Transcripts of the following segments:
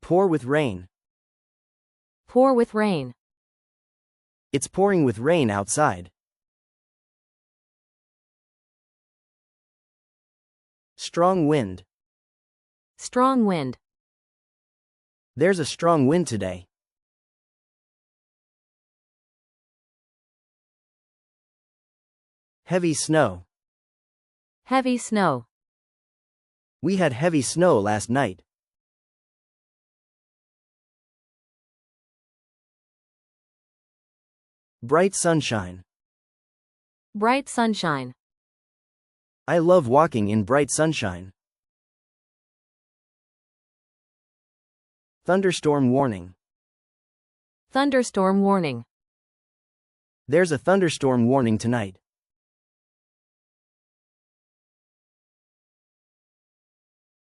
Pour with rain. Pour with rain. It's pouring with rain outside. Strong wind. Strong wind. There's a strong wind today. Heavy snow. Heavy snow. We had heavy snow last night. Bright sunshine. Bright sunshine. I love walking in bright sunshine. Thunderstorm warning. Thunderstorm warning. There's a thunderstorm warning tonight.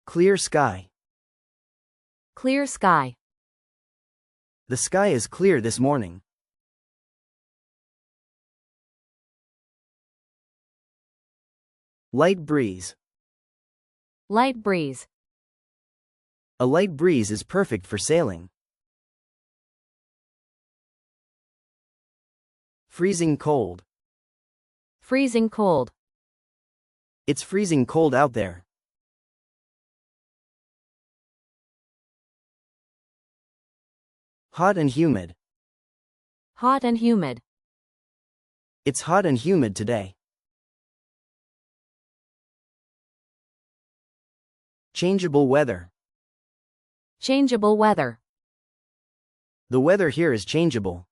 Clear sky. Clear sky. The sky is clear this morning. Light breeze. Light breeze. A light breeze is perfect for sailing. Freezing cold. Freezing cold. It's freezing cold out there. Hot and humid. Hot and humid. It's hot and humid today. Changeable weather. Changeable weather. The weather here is changeable.